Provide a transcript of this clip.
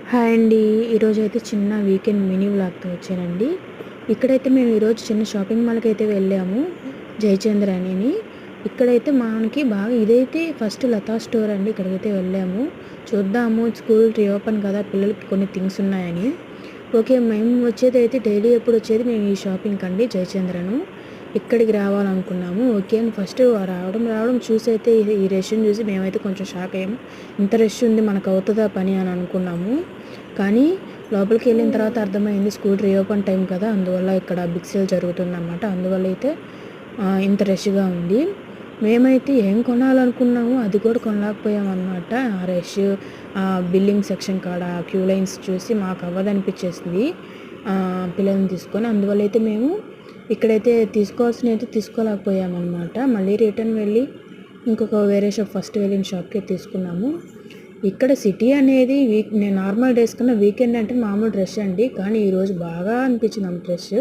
Hi అండి. ఈరోజైతే చిన్న వీకెండ్ మినీ వ్లాగ్‌తో వచ్చానండి. ఇక్కడైతే మేము ఈరోజు చిన్న షాపింగ్ మాల్‌కైతే వెళ్ళాము. జయచంద్ర అని. ఇక్కడైతే మనకి బాగా ఇదైతే ఫస్ట్ లతా స్టోర్ అండి. ఇక్కడికైతే వెళ్ళాము. చూద్దాము స్కూల్ రీఓపెన్ కదా! పిల్లలకి కొన్ని థింగ్స్ ఉన్నాయని. ఓకే. మేము వచ్చేదైతే డైలీ ఎప్పుడు వచ్చేది మేము ఈ షాపింగ్‌కి అండి జయచంద్రను. ఇక్కడికి రావాలనుకున్నాము. ఓకే అని ఫస్ట్ రావడం చూసైతే ఈ రష్‌ని చూసి మేమైతే కొంచెం షాక్ అయ్యాము. ఇంత రష్ ఉంది మనకు అవుతుందా పని అని అనుకున్నాము. కానీ లోపలికి వెళ్ళిన తర్వాత అర్థమైంది స్కూల్ రీఓపెన్ టైం కదా! అందువల్ల ఇక్కడ బిగ్ సేల్ జరుగుతుందన్నమాట. అందువల్ల అయితే ఇంత రష్‌గా ఉంది. మేమైతే ఏం కొనాలనుకున్నామో అది కూడా కొనలేకపోయామన్నమాట. ఆ రష్ బిల్లింగ్ సెక్షన్ కాడ క్యూ లైన్స్ చూసి మాకు అవ్వదనిపించేసింది పిల్లల్ని తీసుకొని. అందువల్ల అయితే మేము ఇక్కడైతే తీసుకోవాల్సినవి తీసుకోలేకపోయామన్నమాట. మళ్ళీ రిటర్న్ వెళ్ళి ఇంకొక వేరే షాప్ ఫస్ట్ వెళ్ళిన షాప్కే తీసుకున్నాము. ఇక్కడ సిటీ అనేది నేను నార్మల్ డేస్ కన్నా వీకెండ్ అంటే మామూలు రష్ అండి. కానీ ఈరోజు బాగా అనిపించింది రష్.